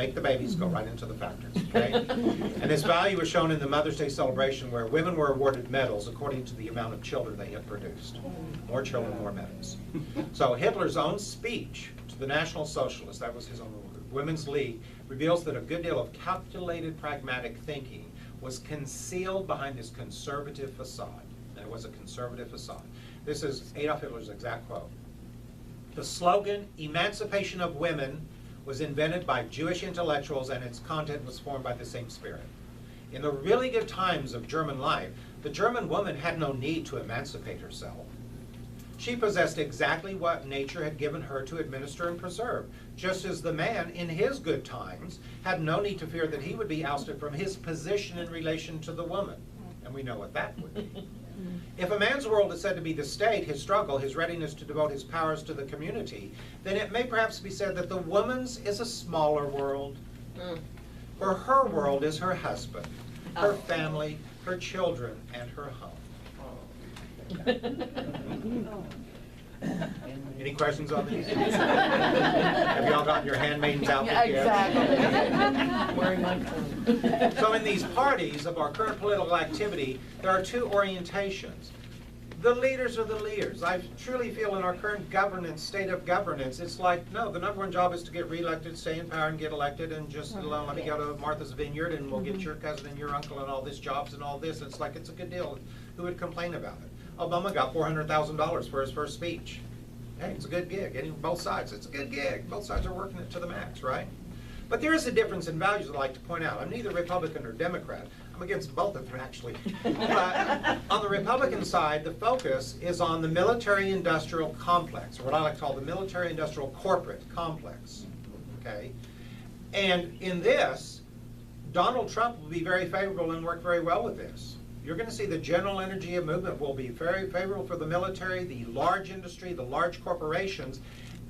make the babies, go right into the factories, okay? And this value was shown in the Mother's Day celebration where women were awarded medals according to the amount of children they had produced. More children, more medals. So Hitler's own speech to the National Socialists, that was his own Women's League, reveals that a good deal of calculated pragmatic thinking was concealed behind this conservative facade. And it was a conservative facade. This is Adolf Hitler's exact quote. The slogan, "Emancipation of Women," was invented by Jewish intellectuals and its content was formed by the same spirit. In the really good times of German life, the German woman had no need to emancipate herself. She possessed exactly what nature had given her to administer and preserve, just as the man, in his good times, had no need to fear that he would be ousted from his position in relation to the woman. And we know what that would be. If a man's world is said to be the state, his struggle, his readiness to devote his powers to the community, then it may perhaps be said that the woman's is a smaller world. For her world is her husband, her family, her children, and her home. Any questions on these? Have you all gotten your handmaidens outfit yet? Exactly. Wearing my clothes. So in these parties of our current political activity, there are two orientations. The leaders are the leaders. I truly feel in our current governance, state of governance, it's like, no, the number one job is to get reelected, stay in power and get elected, and just let me go to Martha's Vineyard and we'll get your cousin and your uncle and all this jobs and all this. It's like, it's a good deal. Who would complain about it? Obama got $400,000 for his first speech. Hey, it's a good gig. Getting both sides, it's a good gig. Both sides are working it to the max, right? But there is a difference in values I'd like to point out. I'm neither Republican or Democrat. I'm against both of them, actually. But on the Republican side, the focus is on the military-industrial complex, or what I like to call the military-industrial corporate complex, okay? And in this, Donald Trump will be very favorable and work very well with this. You're going to see the general energy of movement will be very favorable for the military, the large industry, the large corporations,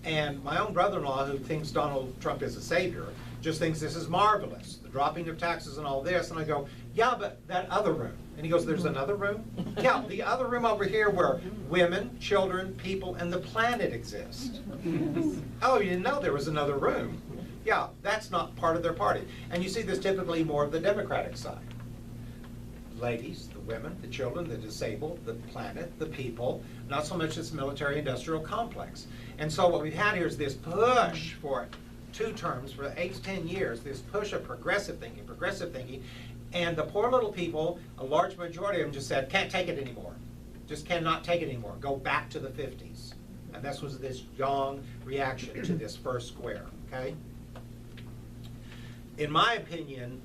and my own brother-in-law, who thinks Donald Trump is a savior, just thinks this is marvelous, the dropping of taxes and all this. And I go, yeah, but that other room. And he goes, there's another room? Yeah, the other room over here where women, children, people, and the planet exist. Oh, you didn't know there was another room? Yeah, that's not part of their party. And you see this typically more of the Democratic side. Ladies, the women, the children, the disabled, the planet, the people, not so much this military-industrial complex. And so what we've had here is this push for 2 terms, for 8 to 10 years, this push of progressive thinking, and the poor little people, a large majority of them just said, can't take it anymore. Just cannot take it anymore. Go back to the 50s. And this was this young reaction to this first square, okay? In my opinion,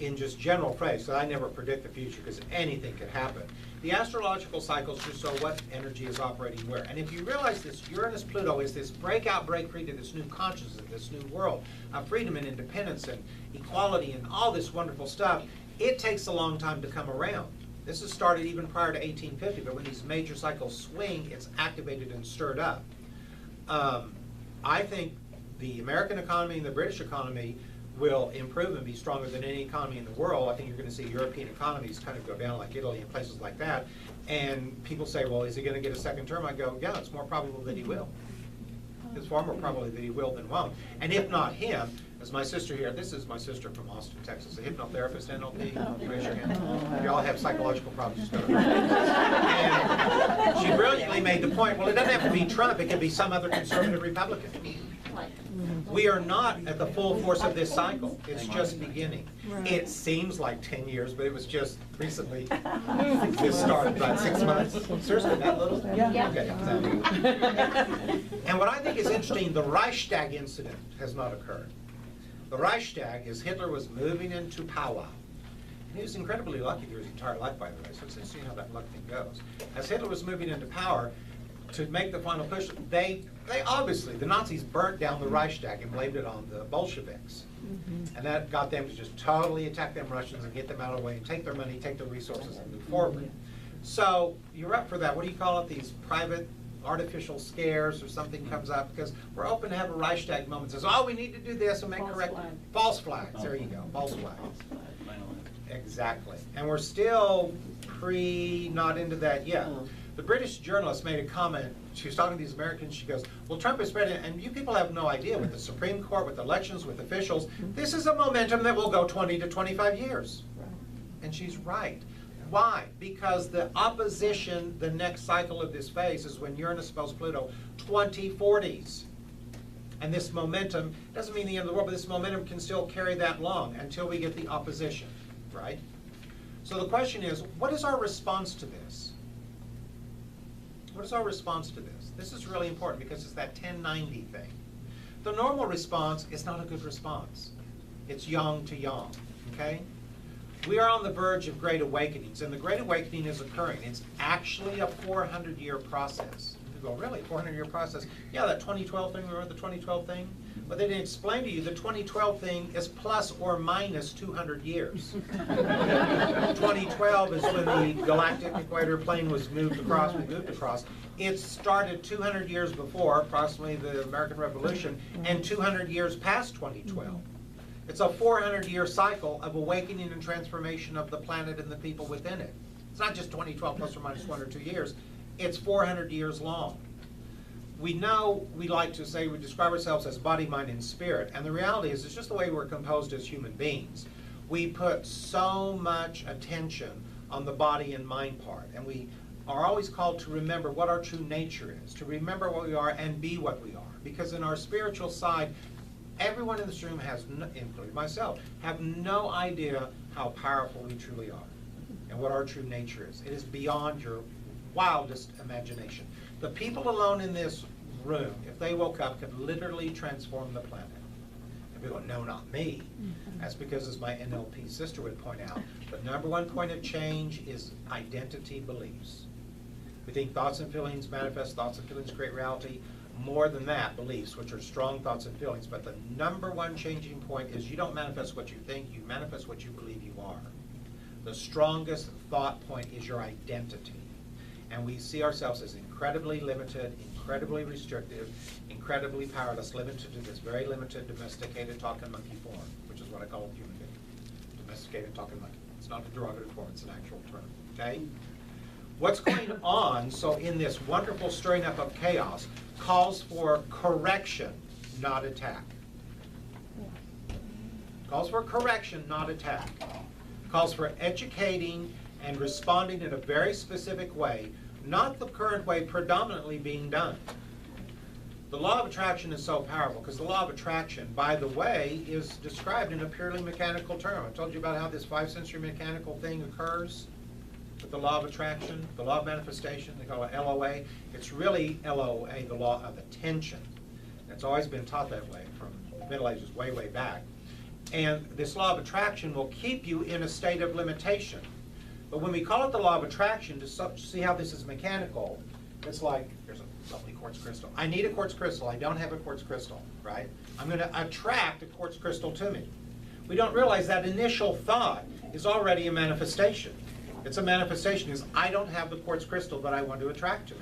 in just general phrase, so I never predict the future because anything could happen. The astrological cycles just show what energy is operating where. And if you realize this Uranus-Pluto is this break free to this new consciousness, this new world of freedom and independence and equality and all this wonderful stuff, it takes a long time to come around. This has started even prior to 1850, but when these major cycles swing, it's activated and stirred up. I think the American economy and the British economy will improve and be stronger than any economy in the world. I think you're going to see European economies kind of go down like Italy and places like that. And people say, well, is he going to get a second term? I go, yeah, it's more probable that he will. It's far more probable that he will than won't. And if not him, as my sister here, this is my sister from Austin, Texas, a hypnotherapist, NLP, raise your hand. If you all have psychological problems, just go to her. And she brilliantly made the point, well, it doesn't have to be Trump, it could be some other conservative Republican. We are not at the full force of this cycle. It's just beginning. It seems like 10 years, but it was just recently. This started about 6 months. Seriously, that little? Yeah. Okay. And what I think is interesting, the Reichstag incident has not occurred. The Reichstag is Hitler was moving into power. And he was incredibly lucky through his entire life, by the way, so let's see how that luck thing goes. As Hitler was moving into power, to make the final push, they obviously, the Nazis burnt down the Reichstag and blamed it on the Bolsheviks. And that got them to just totally attack them Russians and get them out of the way and take their money, take their resources and move forward. So you're up for that. What do you call it? These private artificial scares or something comes up, because we're open to have a Reichstag moment. Says, oh, we need to do this and make correct. False flags. There you go. False flags. Exactly. And we're still not into that yet. The British journalist made a comment. She was talking to these Americans. She goes, well, Trump is spreading, and you people have no idea with the Supreme Court, with elections, with officials, this is a momentum that will go 20 to 25 years. And she's right. Why? Because the opposition, the next cycle of this phase is when Uranus spells Pluto, 2040s. And this momentum, doesn't mean the end of the world, but this momentum can still carry that long until we get the opposition, right? So the question is, what is our response to this? What is our response to this? This is really important because it's that 1090 thing. The normal response is not a good response. It's yang to yang, okay? We are on the verge of great awakenings, and the great awakening is occurring. It's actually a 400-year process. You go, really, 400-year process? Yeah, that 2012 thing, remember the 2012 thing? But they didn't explain to you the 2012 thing is plus or minus 200 years. 2012 is when the galactic equator plane was moved across, we moved across. It started 200 years before, approximately the American Revolution, and 200 years past 2012. It's a 400-year cycle of awakening and transformation of the planet and the people within it. It's not just 2012 plus or minus 1 or 2 years. It's 400 years long. We know, we like to say, we describe ourselves as body, mind, and spirit, and the reality is it's just the way we're composed as human beings. We put so much attention on the body and mind part, and we are always called to remember what our true nature is, to remember what we are and be what we are. Because in our spiritual side, everyone in this room has, including myself, have no idea how powerful we truly are and what our true nature is. It is beyond your wildest imagination. The people alone in this room, if they woke up, could literally transform the planet. And we go, no, not me. That's because, as my NLP sister would point out, the number one point of change is identity beliefs. We think thoughts and feelings manifest, thoughts and feelings create reality. More than that, beliefs, which are strong thoughts and feelings. But the number one changing point is you don't manifest what you think, you manifest what you believe you are. The strongest thought point is your identity. And we see ourselves as incredibly limited, incredibly restrictive, incredibly powerless, limited to this very limited domesticated talking monkey form, which is what I call a human being. Domesticated talking monkey. It's not a derogatory form, it's an actual term, okay? What's going on, so in this wonderful stirring up of chaos, calls for correction, not attack. Calls for correction, not attack. Calls for educating and responding in a very specific way, not the current way predominantly being done. The law of attraction is so powerful because the law of attraction, by the way, is described in a purely mechanical term. I told you about how this 5-sensory mechanical thing occurs with the law of attraction, the law of manifestation, they call it LOA. It's really LOA, the law of attention. It's always been taught that way from the Middle Ages way, way back. And this law of attraction will keep you in a state of limitation. But when we call it the law of attraction, to see how this is mechanical, it's like, there's a lovely quartz crystal. I need a quartz crystal. I don't have a quartz crystal, right? I'm going to attract a quartz crystal to me. We don't realize that initial thought is already a manifestation. It's a manifestation is I don't have the quartz crystal that I want to attract to me.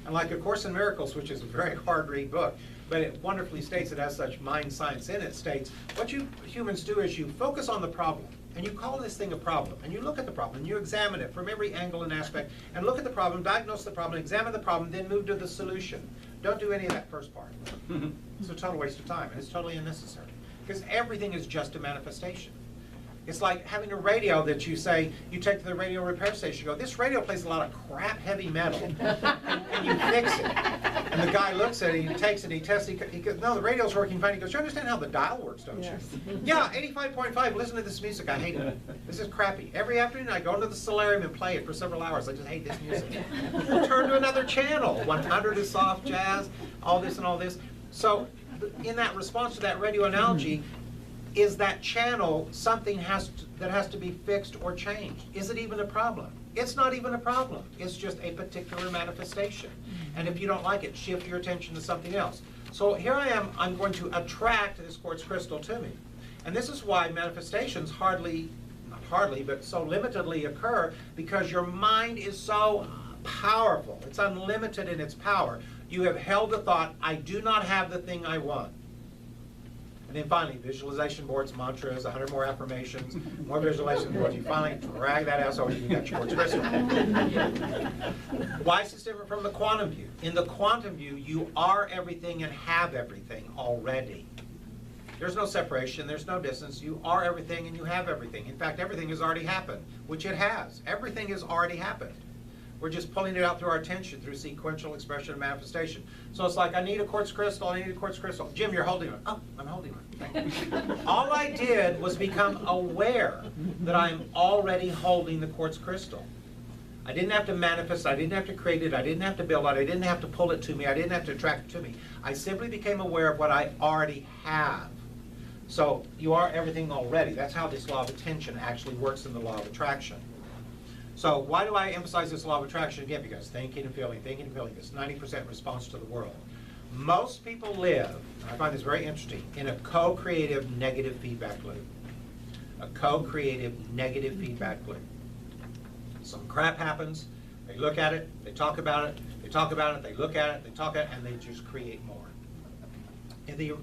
And like A Course in Miracles, which is a very hard read book, but it wonderfully states, it has such mind science in it, states what you humans do is you focus on the problem. And you call this thing a problem, and you look at the problem, and you examine it from every angle and aspect, and look at the problem, diagnose the problem, examine the problem, then move to the solution. Don't do any of that first part. It's a total waste of time, and it's totally unnecessary. Because everything is just a manifestation. It's like having a radio that you say, you take to the radio repair station, you go, this radio plays a lot of crap heavy metal, and you fix it. And the guy looks at it, he takes it, he tests it, he goes, no, the radio's working fine. He goes, you understand how the dial works, don't you? Yeah, 85.5, listen to this music, I hate it. This is crappy. Every afternoon I go into the solarium and play it for several hours. I just hate this music. Turn to another channel. 100 is soft jazz, all this and all this. So in that response to that radio analogy, is that channel something that has to be fixed or changed? Is it even a problem? It's not even a problem. It's just a particular manifestation. And if you don't like it, shift your attention to something else. So here I am, I'm going to attract this quartz crystal to me. And this is why manifestations not hardly, but so limitedly occur, because your mind is so powerful. It's unlimited in its power. You have held the thought, I do not have the thing I want. And then finally, visualization boards, mantras, 100 more affirmations, more visualization boards. You finally drag that out so you got your quartz crystal. Why is this different from the quantum view? In the quantum view, you are everything and have everything already. There's no separation, there's no distance. You are everything and you have everything. In fact, everything has already happened, which it has. Everything has already happened. We're just pulling it out through our attention, through sequential expression and manifestation. So it's like, I need a quartz crystal, I need a quartz crystal. Jim, you're holding one. Oh, I'm holding one. All I did was become aware that I'm already holding the quartz crystal. I didn't have to manifest, I didn't have to create it, I didn't have to build it, I didn't have to pull it to me, I didn't have to attract it to me. I simply became aware of what I already have. So you are everything already. That's how this law of attention actually works in the law of attraction. So why do I emphasize this law of attraction again? Because thinking and feeling is 90% response to the world. Most people live, and I find this very interesting, in a co-creative negative feedback loop. A co-creative negative feedback loop. Some crap happens, they look at it, they talk about it, they talk about it, they look at it, they talk at it, and they just create more.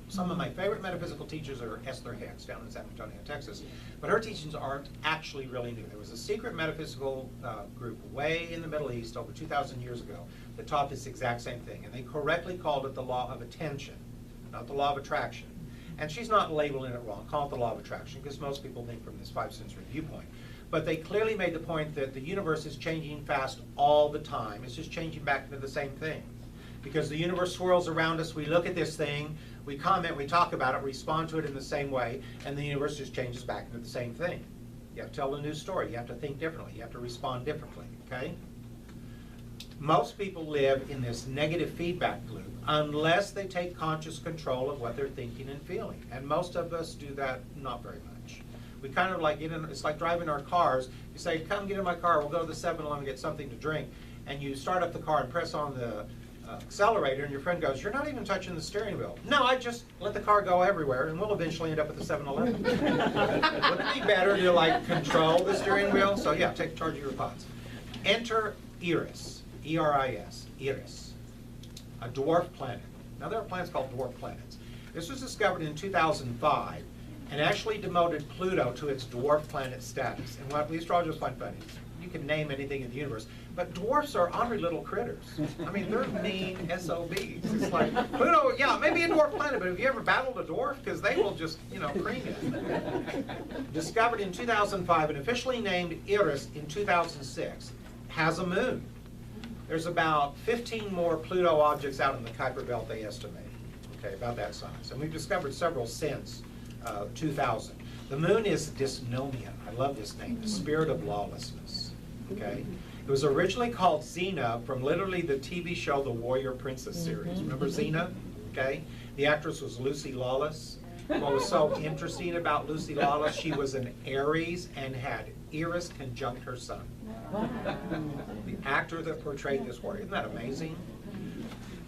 Some of my favorite metaphysical teachers are Esther Hicks down in San Antonio, Texas, but her teachings aren't actually really new. There was a secret metaphysical group way in the Middle East over 2,000 years ago that taught this exact same thing, and they correctly called it the law of attention, not the law of attraction. And she's not labeling it wrong, call it the law of attraction, because most people think from this 5 sensory viewpoint. But they clearly made the point that the universe is changing fast all the time. It's just changing back into the same thing. Because the universe swirls around us, we look at this thing, we comment, we talk about it, respond to it in the same way, and the universe just changes back into the same thing. You have to tell a new story, you have to think differently, you have to respond differently, okay? Most people live in this negative feedback loop unless they take conscious control of what they're thinking and feeling. And most of us do that not very much. We kind of like get in, it's like driving our cars. You say, come get in my car, we'll go to the 7-Eleven and get something to drink. And you start up the car and press on the accelerator, and your friend goes, you're not even touching the steering wheel. No, I just let the car go everywhere, and we'll eventually end up at the 7-Eleven. Wouldn't it be better to like control the steering wheel? So yeah, take charge of your pods. Enter Eris, E-R-I-S, Eris, a dwarf planet. Now there are planets called dwarf planets. This was discovered in 2005 and actually demoted Pluto to its dwarf planet status. And what the astrologers find funny, you can name anything in the universe, but dwarfs are ornery little critters. I mean, they're mean SOBs. It's like, Pluto, yeah, maybe a dwarf planet, but have you ever battled a dwarf? Because they will just, cream it. Discovered in 2005 and officially named Eris in 2006, has a moon. There's about 15 more Pluto objects out in the Kuiper Belt, they estimate, okay, about that size. And we've discovered several since 2000. The moon is dysnomia. I love this name, the spirit of lawlessness, okay? It was originally called Xena from literally the TV show The Warrior Princess series. Remember Xena? Okay? The actress was Lucy Lawless. What was so interesting about Lucy Lawless, she was an Aries and had Eris conjunct her sun. The actor that portrayed this warrior. Isn't that amazing?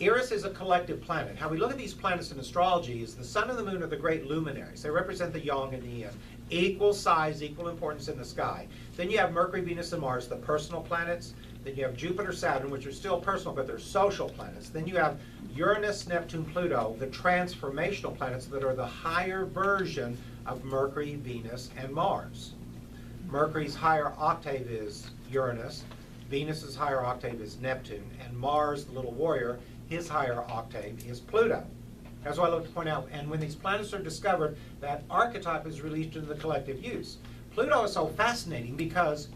Eris is a collective planet. How we look at these planets in astrology is the sun and the moon are the great luminaries. They represent the yang and the yin. Equal size, equal importance in the sky. Then you have Mercury, Venus, and Mars, the personal planets. Then you have Jupiter, Saturn, which are still personal, but they're social planets. Then you have Uranus, Neptune, Pluto, the transformational planets that are the higher version of Mercury, Venus, and Mars. Mercury's higher octave is Uranus. Venus's higher octave is Neptune. And Mars, the little warrior, his higher octave is Pluto. That's what I love to point out. And when these planets are discovered, that archetype is released into the collective use. Pluto is so fascinating because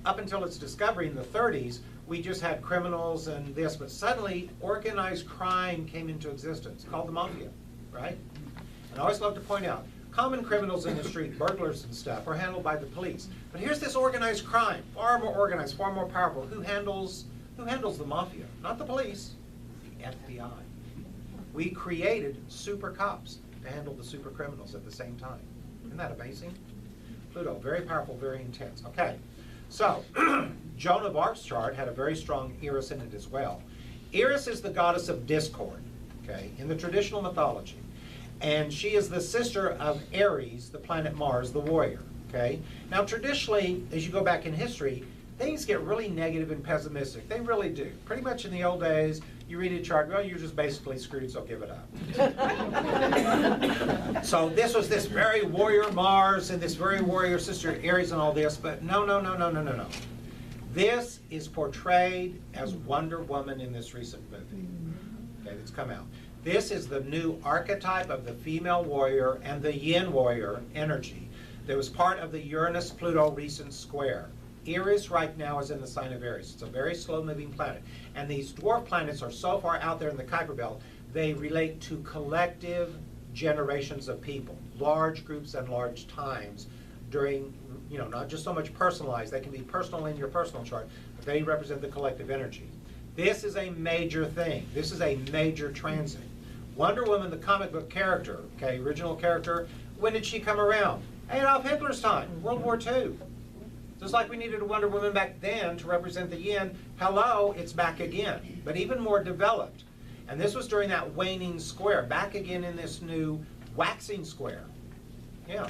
up until its discovery in the 30s, we just had criminals and this, but suddenly organized crime came into existence, called the mafia, right? And I always love to point out, common criminals in the street, burglars and stuff, are handled by the police. But here's this organized crime, far more organized, far more powerful. Who handles the mafia? Not the police, the FBI. We created super cops to handle the super criminals at the same time. Isn't that amazing? Pluto, very powerful, very intense. Okay, so Joan of Arc's chart had a very strong Eris in it as well. Eris is the goddess of discord, okay, in the traditional mythology. And she is the sister of Ares, the planet Mars, the warrior, okay? Now traditionally, as you go back in history, things get really negative and pessimistic. They really do. Pretty much in the old days, You read a chart, well, you're just basically screwed, so give it up. So this was this very warrior Mars and this very warrior sister Aries and all this, but no. This is portrayed as Wonder Woman in this recent movie, okay, that's come out. This is the new archetype of the female warrior and the yin warrior energy that was part of the Uranus-Pluto recent square. Eris right now is in the sign of Aries. It's a very slow-moving planet. And these dwarf planets are so far out there in the Kuiper Belt, they relate to collective generations of people, large groups and large times during, not just so much personalized. They can be personal in your personal chart, but they represent the collective energy. This is a major thing. This is a major transit. Wonder Woman, the comic book character, okay, original character, when did she come around? Adolf Hitler's time, World War II. Just like we needed a Wonder Woman back then to represent the yin, hello, it's back again, but even more developed. And this was during that waning square, back again in this new waxing square. Yeah.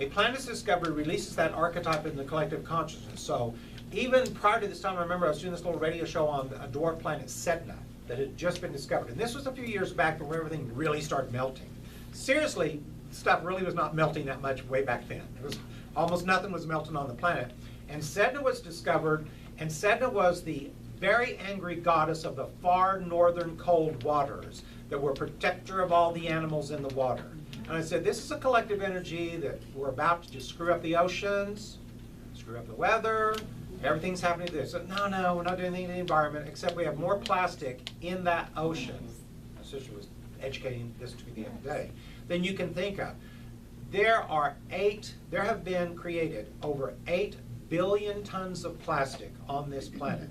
A planet's discovery releases that archetype in the collective consciousness. So even prior to this time, I remember I was doing this little radio show on a dwarf planet, Sedna, that had just been discovered. And this was a few years back when everything really started melting. Seriously, stuff really was not melting that much way back then. It was almost nothing was melting on the planet. And Sedna was discovered, and Sedna was the very angry goddess of the far northern cold waters that were protector of all the animals in the water. And I said, this is a collective energy that we're about to just screw up the oceans, screw up the weather, everything's happening to this. So, no, we're not doing anything in the environment, except we have more plastic in that ocean. My sister was educating this to me the other day, than you can think of. There have been created over 8 billion tons of plastic on this planet.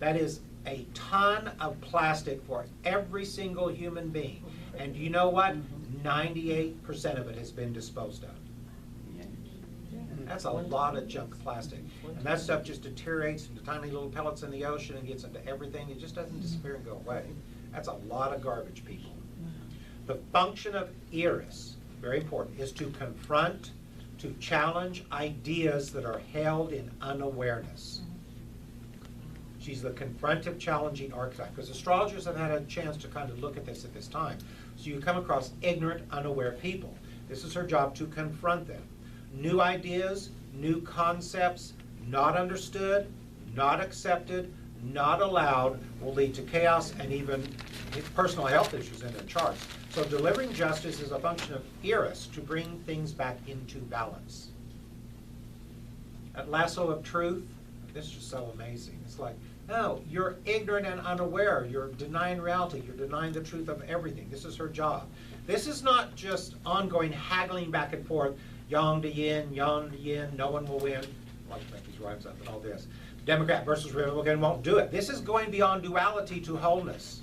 That is a ton of plastic for every single human being. And you know what? 98% of it has been disposed of. That's a lot of junk plastic. And that stuff just deteriorates into tiny little pellets in the ocean and gets into everything. It just doesn't disappear and go away. That's a lot of garbage, people. The function of Eris, very important, is to confront, to challenge ideas that are held in unawareness. She's the confrontive, challenging archetype, because astrologers have had a chance to kind of look at this time. So you come across ignorant, unaware people. This is her job, to confront them. New ideas, new concepts, not understood, not accepted, not allowed, will lead to chaos and even personal health issues in their charts. So delivering justice is a function of Eris to bring things back into balance. That lasso of truth, this is just so amazing. It's like, no, you're ignorant and unaware. You're denying reality. You're denying the truth of everything. This is her job. This is not just ongoing haggling back and forth, yang to yin, no one will win. I like to make these rhymes up and all this. Democrat versus Republican won't do it. This is going beyond duality to wholeness.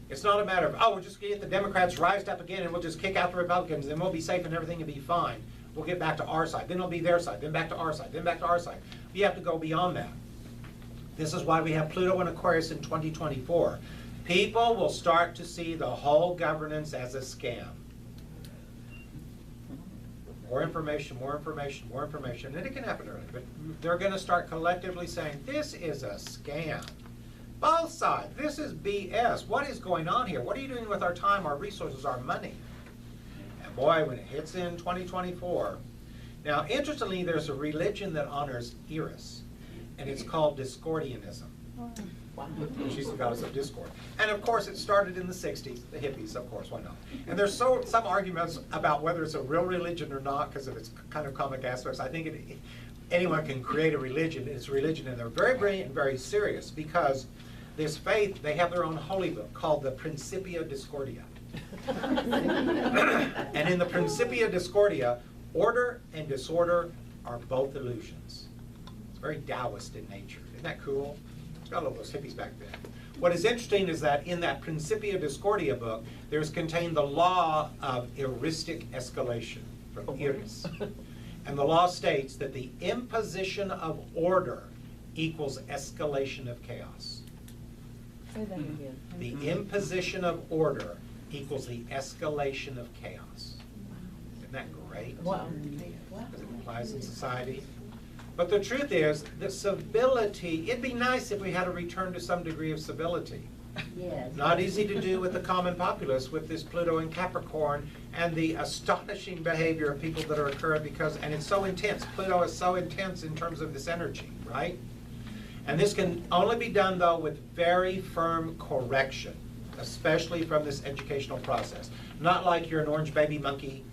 It's not a matter of, we'll just get the Democrats rised up again and we'll just kick out the Republicans and we'll be safe and everything will be fine. We'll get back to our side. Then it'll be their side. Then back to our side. Then back to our side. You have to go beyond that. This is why we have Pluto in Aquarius in 2024. People will start to see the whole governance as a scam. More information, more information, more information. And it can happen early, but they're going to start collectively saying, this is a scam. Both sides, this is BS. What is going on here? What are you doing with our time, our resources, our money? And boy, when it hits in 2024. Now, interestingly, there's a religion that honors Eris, and it's called Discordianism. Wow. She's the goddess of discord. And of course, it started in the 60s, the hippies, of course, why not? And there's some arguments about whether it's a real religion or not because of its kind of comic aspects. I think anyone can create a religion. It's a religion, and they're very brilliant and very serious because this faith, they have their own holy book called the Principia Discordia. And in the Principia Discordia, order and disorder are both illusions. It's very Taoist in nature. Isn't that cool? It's got all those hippies back then. What is interesting is that in that Principia Discordia book, there's contained the law of heuristic escalation from Eris. And the law states that the imposition of order equals escalation of chaos. Say that again. The imposition of order equals the escalation of chaos. Isn't that great? Wow. Because it applies in society. But the truth is that civility, it'd be nice if we had a return to some degree of civility. Yes. Not easy to do with the common populace with this Pluto in Capricorn and the astonishing behavior of people that are occurring because, and it's so intense. Pluto is so intense in terms of this energy, right? And this can only be done though with very firm correction, especially from this educational process. Not like you're an orange baby monkey